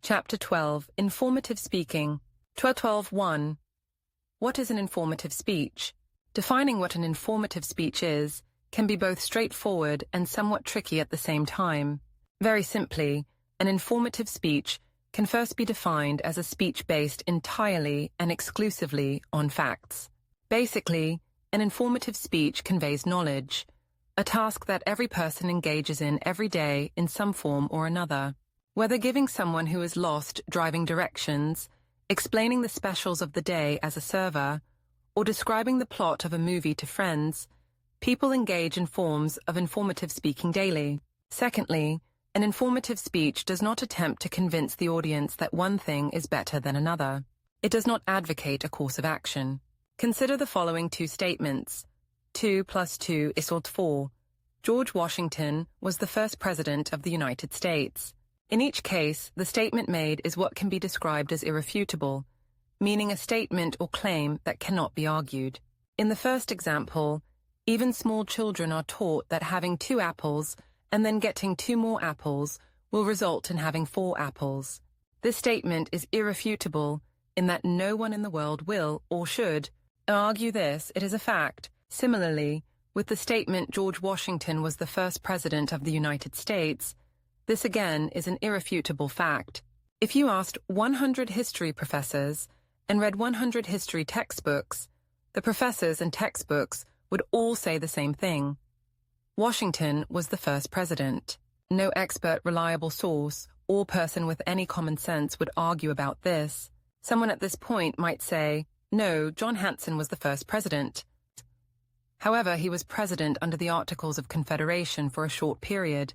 Chapter 12, Informative Speaking. 12.1. What is an informative speech? Defining what an informative speech is can be both straightforward and somewhat tricky at the same time. Very simply, an informative speech can first be defined as a speech based entirely and exclusively on facts. Basically, an informative speech conveys knowledge, a task that every person engages in every day in some form or another. Whether giving someone who is lost driving directions, explaining the specials of the day as a server, or describing the plot of a movie to friends, people engage in forms of informative speaking daily. Secondly, an informative speech does not attempt to convince the audience that one thing is better than another. It does not advocate a course of action. Consider the following two statements. 2 + 2 = 4. George Washington was the first president of the United States. In each case, the statement made is what can be described as irrefutable, meaning a statement or claim that cannot be argued. In the first example, even small children are taught that having 2 apples and then getting 2 more apples will result in having 4 apples. This statement is irrefutable in that no one in the world will or should argue this. It is a fact. Similarly, with the statement George Washington was the first president of the United States, this again is an irrefutable fact. If you asked 100 history professors and read 100 history textbooks, the professors and textbooks would all say the same thing. Washington was the first president. No expert, reliable source or person with any common sense would argue about this. Someone at this point might say, no, John Hanson was the first president. However, he was president under the Articles of Confederation for a short period,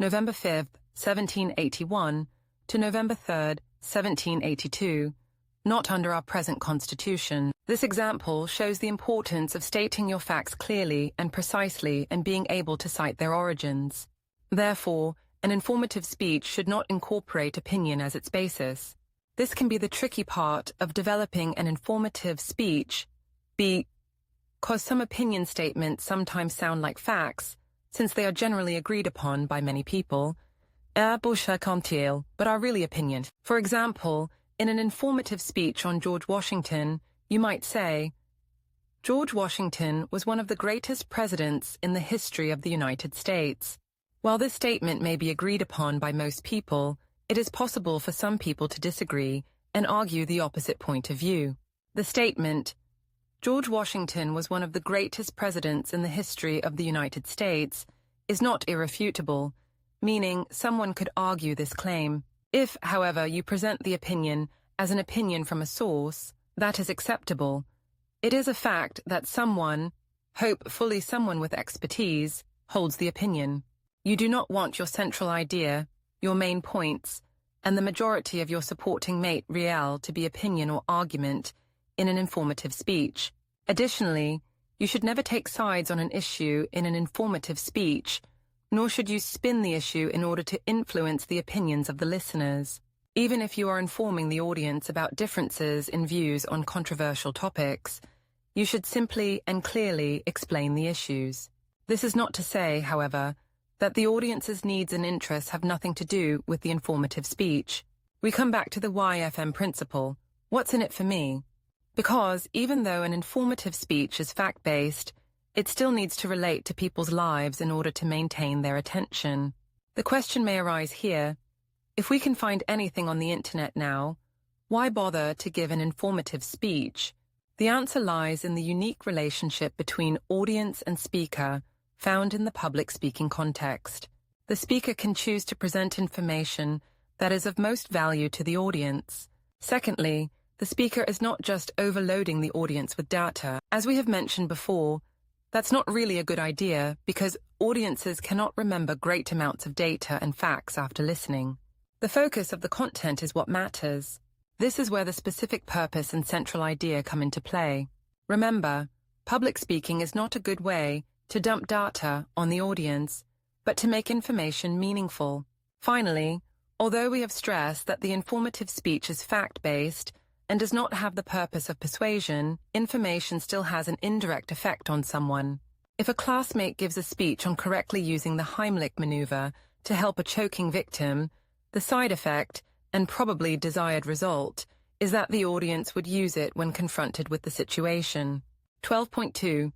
November 5th, 1781 to November 3rd, 1782, not under our present Constitution. This example shows the importance of stating your facts clearly and precisely and being able to cite their origins. Therefore, an informative speech should not incorporate opinion as its basis. This can be the tricky part of developing an informative speech, because some opinion statements sometimes sound like facts, since they are generally agreed upon by many people, but are really opinion. For example, in an informative speech on George Washington, you might say, George Washington was one of the greatest presidents in the history of the United States. While this statement may be agreed upon by most people, it is possible for some people to disagree and argue the opposite point of view. The statement, George Washington was one of the greatest presidents in the history of the United States, is not irrefutable, meaning someone could argue this claim. If, however, you present the opinion as an opinion from a source, that is acceptable. It is a fact that someone, hopefully someone with expertise, holds the opinion. You do not want your central idea, your main points, and the majority of your supporting material to be opinion or argument in an informative speech. Additionally, you should never take sides on an issue in an informative speech, nor should you spin the issue in order to influence the opinions of the listeners. Even if you are informing the audience about differences in views on controversial topics, you should simply and clearly explain the issues. This is not to say, however, that the audience's needs and interests have nothing to do with the informative speech. We come back to the YFM principle. What's in it for me? Because even though an informative speech is fact-based, it still needs to relate to people's lives in order to maintain their attention. The question may arise here, if we can find anything on the internet now, why bother to give an informative speech? The answer lies in the unique relationship between audience and speaker found in the public speaking context. The speaker can choose to present information that is of most value to the audience. Secondly, the speaker is not just overloading the audience with data. As we have mentioned before, that's not really a good idea because audiences cannot remember great amounts of data and facts after listening. The focus of the content is what matters. This is where the specific purpose and central idea come into play. Remember, public speaking is not a good way to dump data on the audience, but to make information meaningful. Finally, although we have stressed that the informative speech is fact-based and does not have the purpose of persuasion, information still has an indirect effect on someone. If a classmate gives a speech on correctly using the Heimlich maneuver to help a choking victim, the side effect and probably desired result is that the audience would use it when confronted with the situation. 12.2.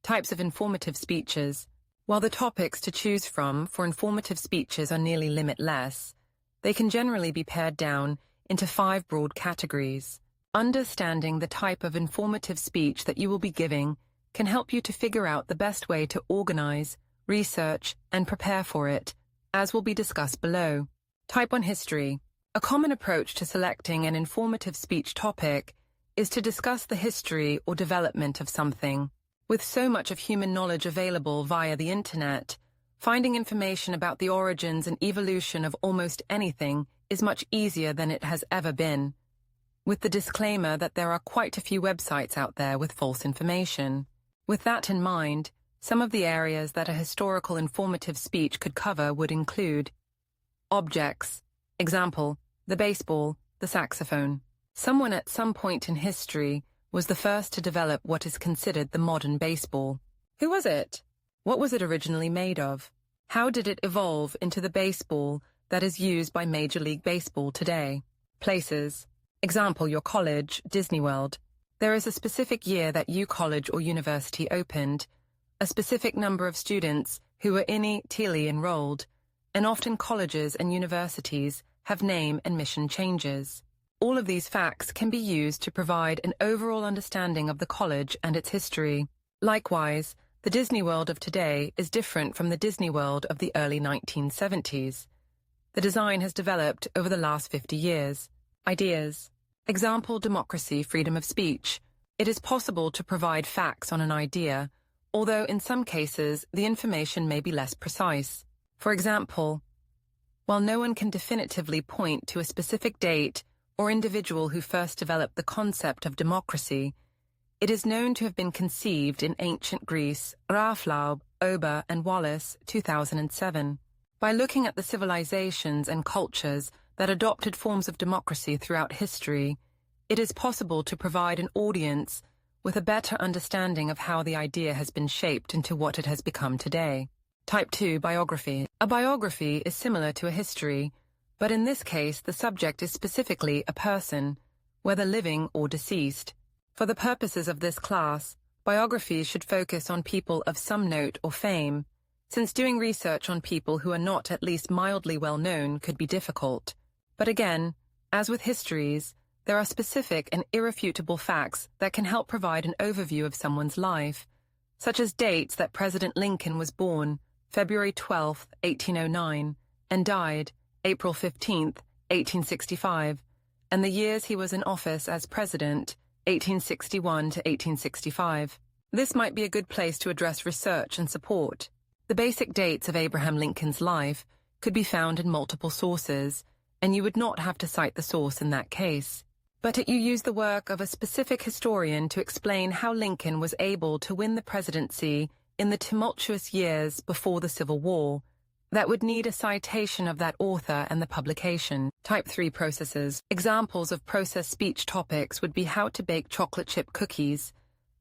Types of informative speeches. While the topics to choose from for informative speeches are nearly limitless, they can generally be pared down into 5 broad categories. Understanding the type of informative speech that you will be giving can help you to figure out the best way to organize, research, and prepare for it, as will be discussed below. Type 1 History. A common approach to selecting an informative speech topic is to discuss the history or development of something. With so much of human knowledge available via the internet, finding information about the origins and evolution of almost anything is much easier than it has ever been, with the disclaimer that there are quite a few websites out there with false information. With that in mind, some of the areas that a historical informative speech could cover would include objects. Example, the baseball, the saxophone. Someone at some point in history was the first to develop what is considered the modern baseball. Who was it? What was it originally made of? How did it evolve into the baseball that is used by Major League Baseball today? Places. Example, your college, Disney World. There is a specific year that your college or university opened, a specific number of students who were initially enrolled, and often colleges and universities have name and mission changes. All of these facts can be used to provide an overall understanding of the college and its history. Likewise, the Disney World of today is different from the Disney World of the early 1970s. The design has developed over the last 50 years. Ideas. Example, democracy, freedom of speech. It is possible to provide facts on an idea, although in some cases the information may be less precise. For example, while no one can definitively point to a specific date or individual who first developed the concept of democracy, it is known to have been conceived in ancient Greece, Raaflaub, Ober, and Wallace, 2007. By looking at the civilizations and cultures that adopted forms of democracy throughout history, it is possible to provide an audience with a better understanding of how the idea has been shaped into what it has become today. Type 2 Biography. A biography is similar to a history, but in this case the subject is specifically a person, whether living or deceased. For the purposes of this class, biographies should focus on people of some note or fame, since doing research on people who are not at least mildly well known could be difficult. But again, as with histories, there are specific and irrefutable facts that can help provide an overview of someone's life, such as dates that President Lincoln was born, February 12, 1809, and died, April 15, 1865, and the years he was in office as president, 1861 to 1865. This might be a good place to address research and support. The basic dates of Abraham Lincoln's life could be found in multiple sources, and you would not have to cite the source in that case. But you use the work of a specific historian to explain how Lincoln was able to win the presidency in the tumultuous years before the Civil War, that would need a citation of that author and the publication. Type 3 Processes. Examples of process speech topics would be how to bake chocolate chip cookies,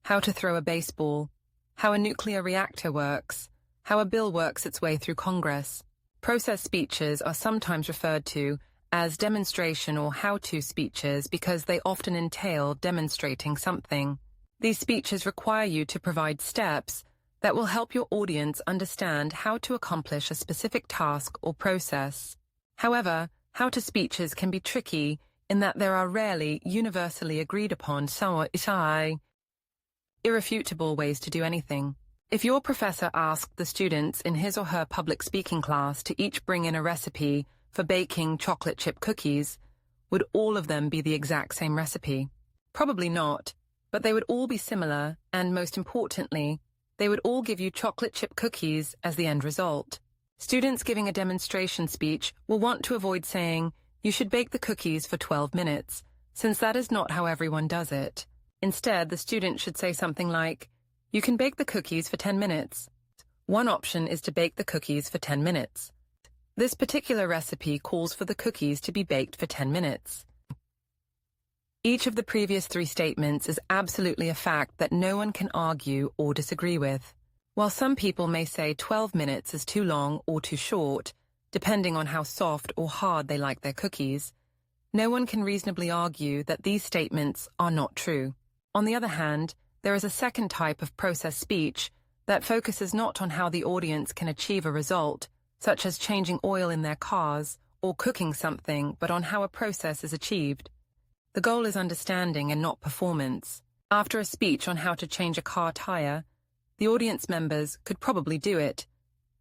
how to throw a baseball, how a nuclear reactor works, how a bill works its way through Congress. Process speeches are sometimes referred to as demonstration or how-to speeches because they often entail demonstrating something. These speeches require you to provide steps that will help your audience understand how to accomplish a specific task or process. However, how-to speeches can be tricky in that there are rarely universally agreed upon irrefutable ways to do anything. If your professor asked the students in his or her public speaking class to each bring in a recipe for baking chocolate chip cookies, would all of them be the exact same recipe? Probably not, but they would all be similar, and most importantly, they would all give you chocolate chip cookies as the end result. Students giving a demonstration speech will want to avoid saying, "You should bake the cookies for 12 minutes, since that is not how everyone does it. Instead, the student should say something like, "You can bake the cookies for 10 minutes. One option is to bake the cookies for 10 minutes. This particular recipe calls for the cookies to be baked for 10 minutes. Each of the previous 3 statements is absolutely a fact that no one can argue or disagree with. While some people may say 12 minutes is too long or too short, depending on how soft or hard they like their cookies, No one can reasonably argue that these statements are not true. On the other hand, there is a second type of process speech that focuses not on how the audience can achieve a result, such as changing oil in their cars or cooking something, but on how a process is achieved. The goal is understanding and not performance. After a speech on how to change a car tire, the audience members could probably do it.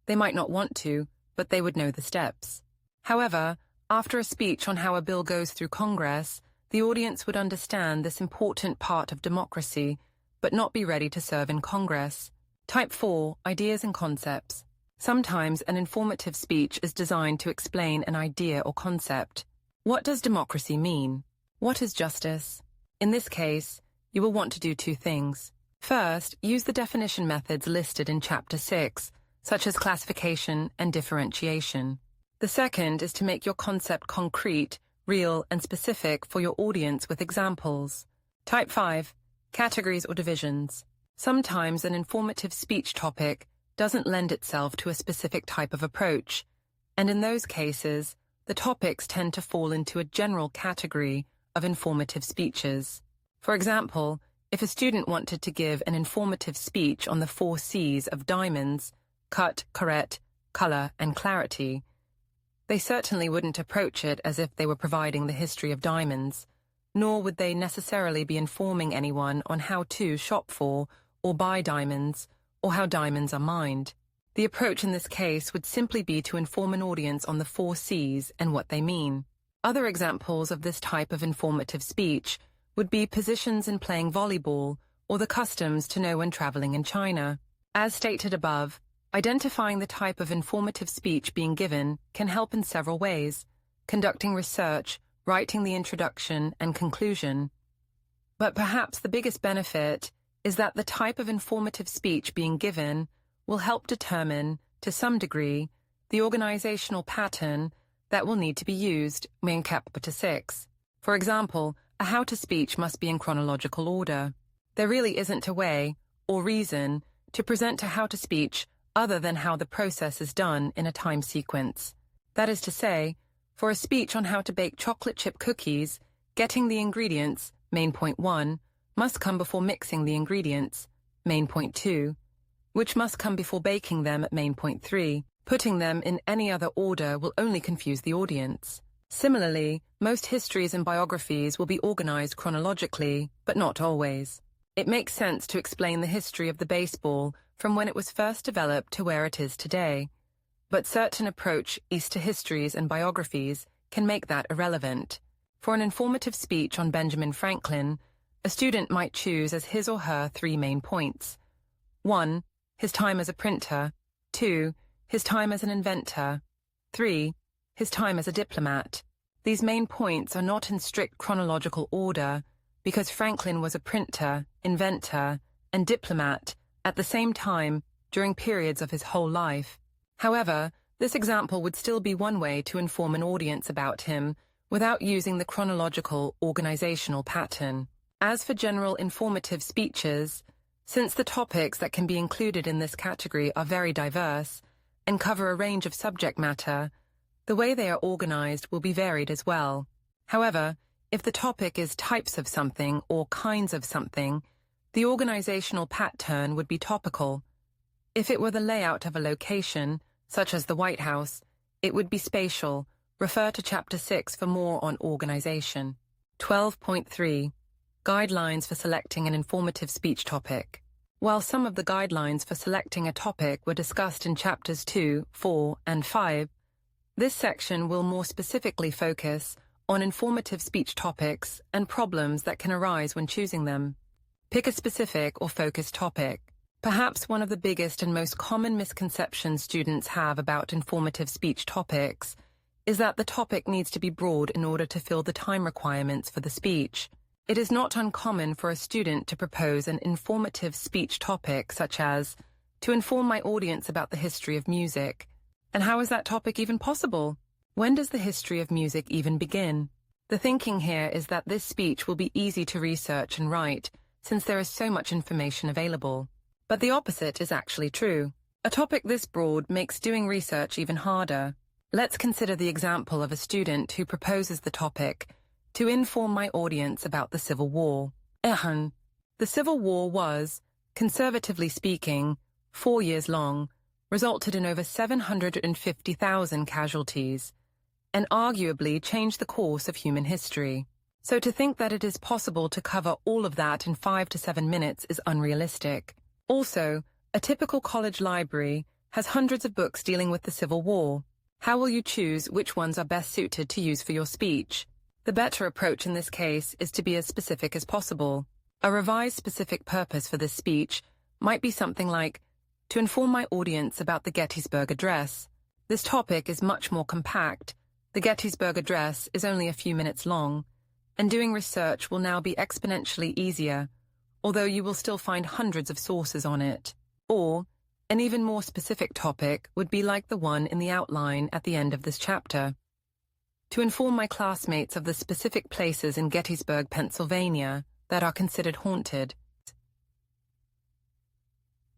They might not want to, but they would know the steps. However, after a speech on how a bill goes through Congress, the audience would understand this important part of democracy, but not be ready to serve in Congress. Type 4, Ideas and Concepts. Sometimes an informative speech is designed to explain an idea or concept. What does democracy mean? What is justice? In this case, you will want to do two things. First, use the definition methods listed in Chapter 6, such as classification and differentiation. The second is to make your concept concrete, real, and specific for your audience with examples. Type 5, Categories or divisions. Sometimes an informative speech topic doesn't lend itself to a specific type of approach, and in those cases, the topics tend to fall into a general category of informative speeches. For example, if a student wanted to give an informative speech on the 4 C's of diamonds, cut, correct, color, and clarity, they certainly wouldn't approach it as if they were providing the history of diamonds, nor would they necessarily be informing anyone on how to shop for or buy diamonds, or how diamonds are mined. The approach in this case would simply be to inform an audience on the 4 C's and what they mean. Other examples of this type of informative speech would be positions in playing volleyball or the customs to know when traveling in China. As stated above, identifying the type of informative speech being given can help in several ways: conducting research, writing the introduction and conclusion. But perhaps the biggest benefit is that the type of informative speech being given will help determine, to some degree, the organizational pattern that will need to be used in Chpt 6. For example, a how-to speech must be in chronological order. There really isn't a way, or reason, to present a how-to speech other than how the process is done in a time sequence. That is to say, for a speech on how to bake chocolate chip cookies, getting the ingredients, main point 1, must come before mixing the ingredients, main point 2, which must come before baking them at main point 3. Putting them in any other order will only confuse the audience. Similarly, most histories and biographies will be organized chronologically, but not always. It makes sense to explain the history of the baseball from when it was first developed to where it is today, but certain approach to histories and biographies can make that irrelevant. For an informative speech on Benjamin Franklin, a student might choose as his or her 3 main points. 1. His time as a printer. 2. His time as an inventor. 3. His time as a diplomat. These main points are not in strict chronological order because Franklin was a printer, inventor, and diplomat at the same time during periods of his whole life. However, this example would still be one way to inform an audience about him without using the chronological organizational pattern. As for general informative speeches, since the topics that can be included in this category are very diverse and cover a range of subject matter, the way they are organized will be varied as well. However, if the topic is types of something or kinds of something, the organizational pattern would be topical. If it were the layout of a location, such as the White House, it would be spatial. Refer to Chapter 6 for more on organization. 12.3. Guidelines for selecting an informative speech topic. While some of the guidelines for selecting a topic were discussed in Chapters 2, 4, and 5, this section will more specifically focus on informative speech topics and problems that can arise when choosing them. Pick a specific or focused topic. Perhaps one of the biggest and most common misconceptions students have about informative speech topics is that the topic needs to be broad in order to fill the time requirements for the speech. It is not uncommon for a student to propose an informative speech topic such as, to inform my audience about the history of music. And how is that topic even possible? When does the history of music even begin? The thinking here is that this speech will be easy to research and write, since there is so much information available. But the opposite is actually true. A topic this broad makes doing research even harder. Let's consider the example of a student who proposes the topic, To inform my audience about the Civil War. The Civil War was, conservatively speaking, 4 years long, resulted in over 750,000 casualties, and arguably changed the course of human history. So to think that it is possible to cover all of that in 5 to 7 minutes is unrealistic. Also, a typical college library has hundreds of books dealing with the Civil War. How will you choose which ones are best suited to use for your speech? The better approach in this case is to be as specific as possible. A revised specific purpose for this speech might be something like, to inform my audience about the Gettysburg Address. This topic is much more compact. The Gettysburg Address is only a few minutes long, and doing research will now be exponentially easier, although you will still find hundreds of sources on it. Or, an even more specific topic would be like the one in the outline at the end of this chapter. To inform my classmates of the specific places in Gettysburg, Pennsylvania, that are considered haunted.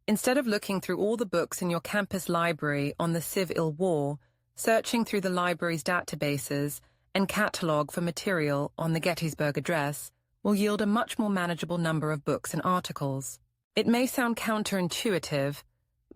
Instead of looking through all the books in your campus library on the Civil War, searching through the library's databases and catalog for material on the Gettysburg Address will yield a much more manageable number of books and articles. It may sound counterintuitive,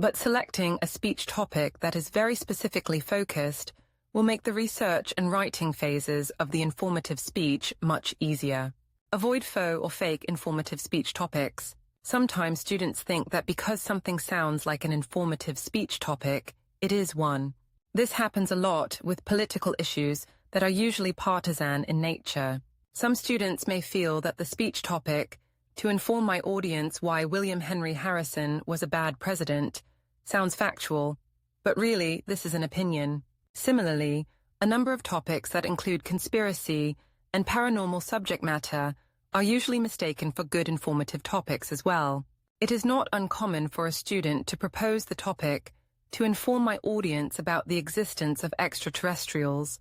but selecting a speech topic that is very specifically focused will make the research and writing phases of the informative speech much easier. Avoid faux or fake informative speech topics. Sometimes students think that because something sounds like an informative speech topic, it is one. This happens a lot with political issues that are usually partisan in nature. Some students may feel that the speech topic, to inform my audience why William Henry Harrison was a bad president, sounds factual, but really this is an opinion. Similarly, a number of topics that include conspiracy and paranormal subject matter are usually mistaken for good informative topics as well. It is not uncommon for a student to propose the topic to inform my audience about the existence of extraterrestrials,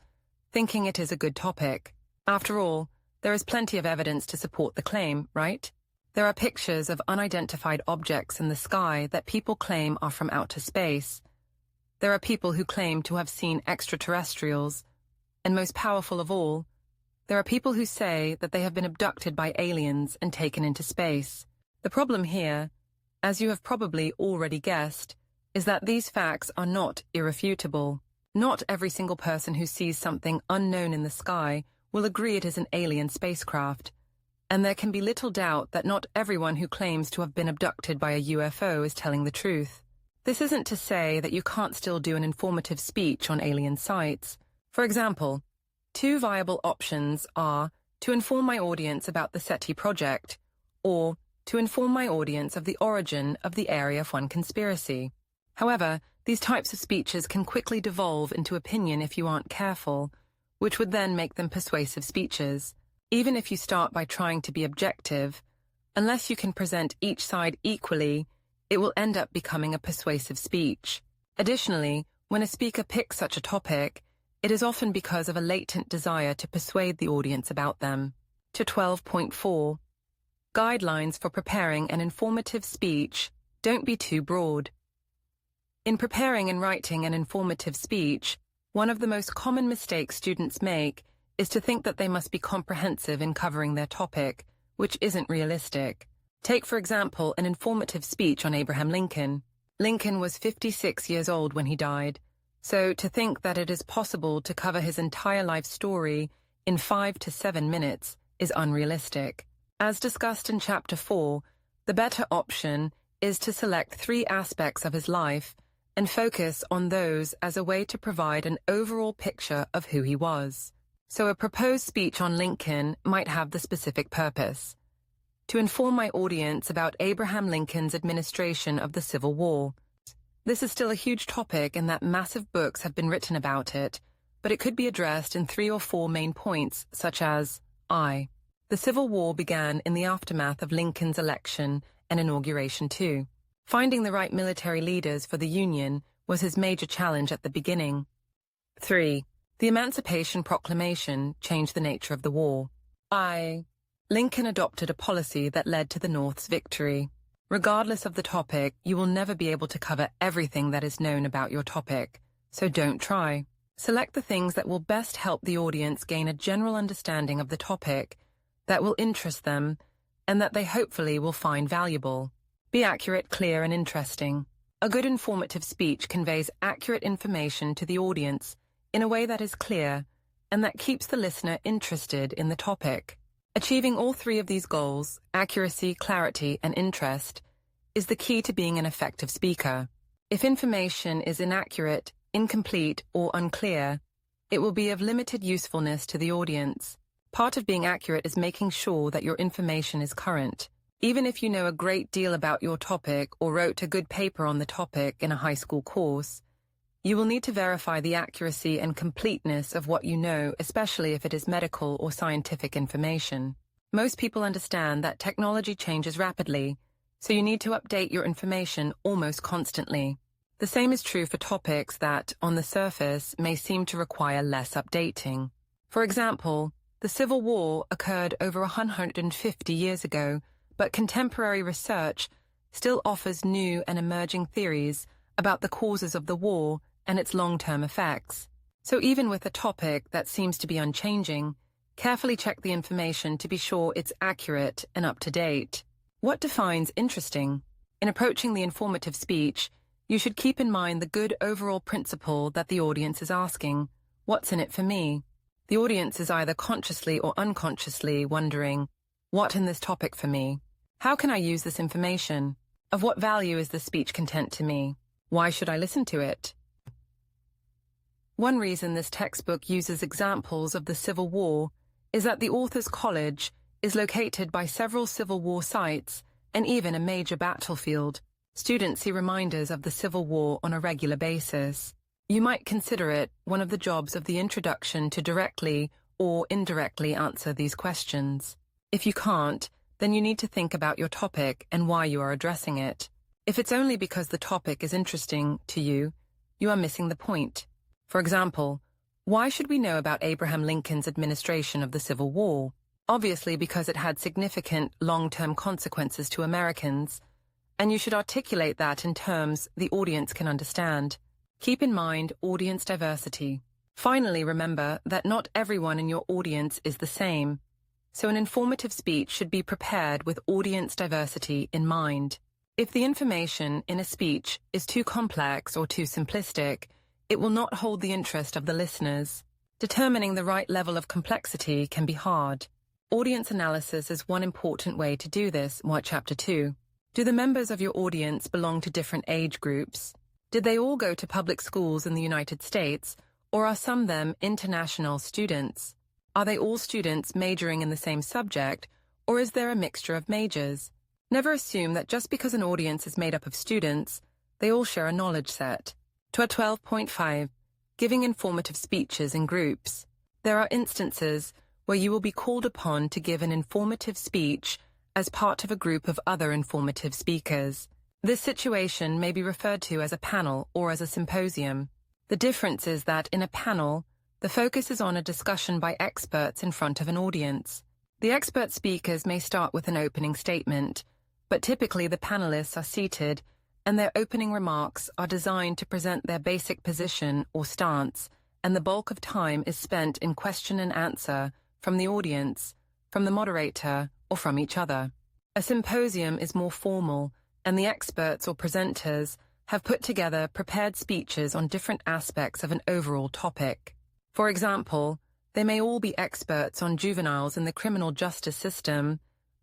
thinking it is a good topic. After all, there is plenty of evidence to support the claim, right? There are pictures of unidentified objects in the sky that people claim are from outer space. There are people who claim to have seen extraterrestrials, and most powerful of all, there are people who say that they have been abducted by aliens and taken into space. The problem here, as you have probably already guessed, is that these facts are not irrefutable. Not every single person who sees something unknown in the sky will agree it is an alien spacecraft, and there can be little doubt that not everyone who claims to have been abducted by a UFO is telling the truth. This isn't to say that you can't still do an informative speech on alien sites. For example, 2 viable options are to inform my audience about the SETI project, or to inform my audience of the origin of the Area 1 conspiracy. However, these types of speeches can quickly devolve into opinion if you aren't careful, which would then make them persuasive speeches. Even if you start by trying to be objective, unless you can present each side equally, it will end up becoming a persuasive speech. Additionally, when a speaker picks such a topic, it is often because of a latent desire to persuade the audience about them. To 12.4. Guidelines for preparing an informative speech. Don't be too broad. In preparing and writing an informative speech, one of the most common mistakes students make is to think that they must be comprehensive in covering their topic, which isn't realistic. Take, for example, an informative speech on Abraham Lincoln. Lincoln was 56 years old when he died. So to think that it is possible to cover his entire life story in 5 to 7 minutes is unrealistic. As discussed in Chapter 4, the better option is to select 3 aspects of his life and focus on those as a way to provide an overall picture of who he was. So a proposed speech on Lincoln might have the specific purpose: to inform my audience about Abraham Lincoln's administration of the Civil War. This is still a huge topic in that massive books have been written about it, but it could be addressed in 3 or 4 main points, such as I. The Civil War began in the aftermath of Lincoln's election and inauguration too. Finding the right military leaders for the Union was his major challenge at the beginning. 3. The Emancipation Proclamation changed the nature of the war. I. Lincoln adopted a policy that led to the North's victory. Regardless of the topic, you will never be able to cover everything that is known about your topic, so don't try. Select the things that will best help the audience gain a general understanding of the topic, that will interest them, and that they hopefully will find valuable. Be accurate, clear, and interesting. A good informative speech conveys accurate information to the audience in a way that is clear and that keeps the listener interested in the topic. Achieving all three of these goals, accuracy, clarity, and interest, is the key to being an effective speaker. If information is inaccurate, incomplete, or unclear, it will be of limited usefulness to the audience. Part of being accurate is making sure that your information is current. Even if you know a great deal about your topic or wrote a good paper on the topic in a high school course, you will need to verify the accuracy and completeness of what you know, especially if it is medical or scientific information. Most people understand that technology changes rapidly, so you need to update your information almost constantly. The same is true for topics that, on the surface, may seem to require less updating. For example, the Civil War occurred over 150 years ago, but contemporary research still offers new and emerging theories about the causes of the war and its long-term effects. So even with a topic that seems to be unchanging, carefully check the information to be sure it's accurate and up to date. What defines interesting? In approaching the informative speech, you should keep in mind the good overall principle that the audience is asking, what's in it for me? The audience is either consciously or unconsciously wondering, what in this topic for me? How can I use this information? Of what value is this speech content to me? Why should I listen to it? One reason this textbook uses examples of the Civil War is that the author's college is located by several Civil War sites and even a major battlefield. Students see reminders of the Civil War on a regular basis. You might consider it one of the jobs of the introduction to directly or indirectly answer these questions. If you can't, then you need to think about your topic and why you are addressing it. If it's only because the topic is interesting to you, you are missing the point. For example, why should we know about Abraham Lincoln's administration of the Civil War? Obviously because it had significant long-term consequences to Americans, and you should articulate that in terms the audience can understand. Keep in mind audience diversity. Finally, remember that not everyone in your audience is the same, so an informative speech should be prepared with audience diversity in mind. If the information in a speech is too complex or too simplistic, it will not hold the interest of the listeners. Determining the right level of complexity can be hard. Audience analysis is one important way to do this. Watch Chapter 2. Do the members of your audience belong to different age groups? Did they all go to public schools in the United States, or are some of them international students? Are they all students majoring in the same subject, or is there a mixture of majors? Never assume that just because an audience is made up of students, they all share a knowledge set. 12.5. Giving informative speeches in groups. There are instances where you will be called upon to give an informative speech as part of a group of other informative speakers. This situation may be referred to as a panel or as a symposium. The difference is that in a panel, the focus is on a discussion by experts in front of an audience. The expert speakers may start with an opening statement, but typically the panelists are seated and their opening remarks are designed to present their basic position or stance, and the bulk of time is spent in question and answer from the audience, from the moderator, or from each other. A symposium is more formal, and the experts or presenters have put together prepared speeches on different aspects of an overall topic. For example, they may all be experts on juveniles in the criminal justice system,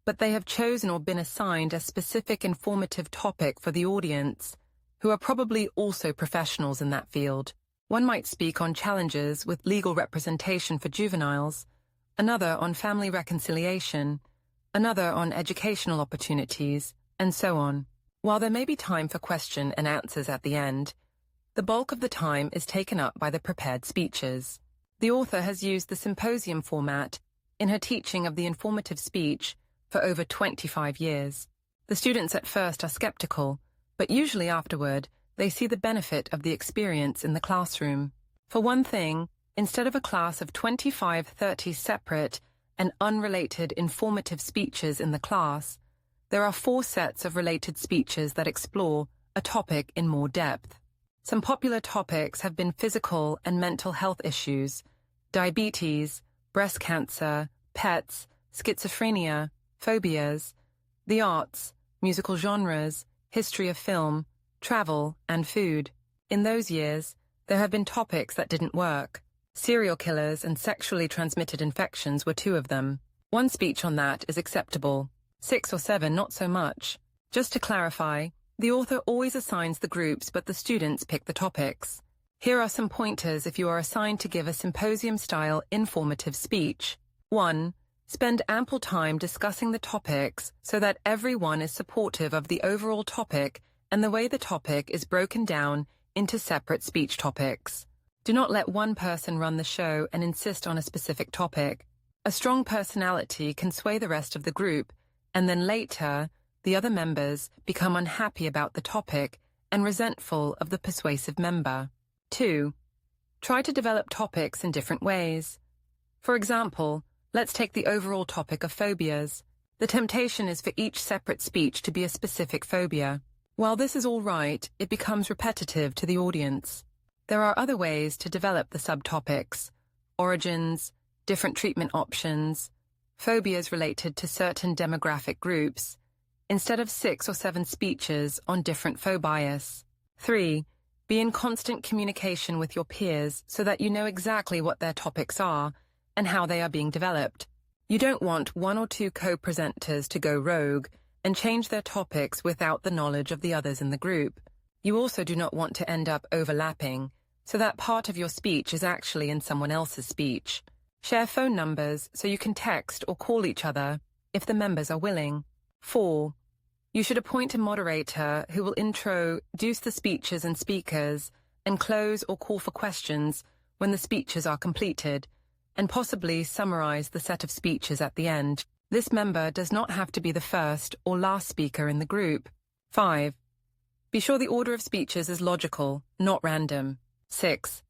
but they have chosen or been assigned a specific informative topic for the audience, who are probably also professionals in that field. One might speak on challenges with legal representation for juveniles, another on family reconciliation, another on educational opportunities, and so on. While there may be time for question and answers at the end, the bulk of the time is taken up by the prepared speeches. The author has used the symposium format in her teaching of the informative speech for over 25 years. The students at first are skeptical, but usually afterward they see the benefit of the experience in the classroom. For one thing, instead of a class of 25-30 separate and unrelated informative speeches in the class, there are 4 sets of related speeches that explore a topic in more depth. Some popular topics have been physical and mental health issues, diabetes, breast cancer, pets, schizophrenia, phobias, the arts, musical genres, history of film, travel, and food. In those years, there have been topics that didn't work. Serial killers and sexually transmitted infections were 2 of them. 1 speech on that is acceptable. 6 or 7, not so much. Just to clarify, the author always assigns the groups, but the students pick the topics. Here are some pointers if you are assigned to give a symposium-style informative speech. 1. Spend ample time discussing the topics so that everyone is supportive of the overall topic and the way the topic is broken down into separate speech topics. Do not let one person run the show and insist on a specific topic. A strong personality can sway the rest of the group, and then later, the other members become unhappy about the topic and resentful of the persuasive member. 2. Try to develop topics in different ways. For example, let's take the overall topic of phobias. The temptation is for each separate speech to be a specific phobia. While this is all right, it becomes repetitive to the audience. There are other ways to develop the subtopics: origins, different treatment options, phobias related to certain demographic groups, instead of 6 or 7 speeches on different phobias. 3. Be in constant communication with your peers so that you know exactly what their topics are and how they are being developed. You don't want 1 or 2 co-presenters to go rogue and change their topics without the knowledge of the others in the group. You also do not want to end up overlapping, so that part of your speech is actually in someone else's speech. Share phone numbers so you can text or call each other if the members are willing. 4. You should appoint a moderator who will introduce the speeches and speakers and close or call for questions when the speeches are completed, and possibly summarize the set of speeches at the end. This member does not have to be the first or last speaker in the group. 5. Be sure the order of speeches is logical, not random. 6.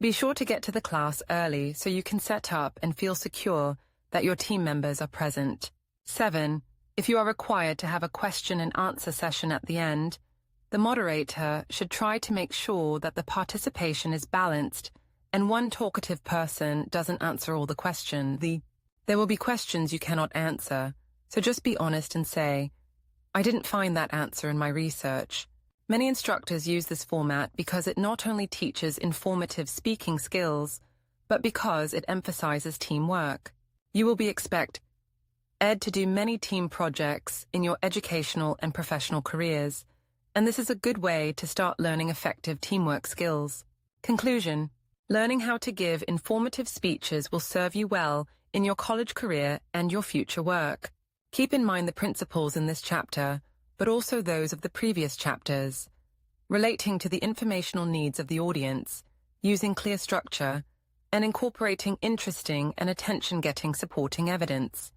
Be sure to get to the class early so you can set up and feel secure that your team members are present. 7. If you are required to have a question and answer session at the end, the moderator should try to make sure that the participation is balanced and one talkative person doesn't answer all the questions. There will be questions you cannot answer, so just be honest and say, "I didn't find that answer in my research." Many instructors use this format because it not only teaches informative speaking skills, but because it emphasizes teamwork. You will be expected to do many team projects in your educational and professional careers, and this is a good way to start learning effective teamwork skills. Conclusion: learning how to give informative speeches will serve you well in your college career and your future work. Keep in mind the principles in this chapter, but also those of the previous chapters, relating to the informational needs of the audience, using clear structure, and incorporating interesting and attention-getting supporting evidence.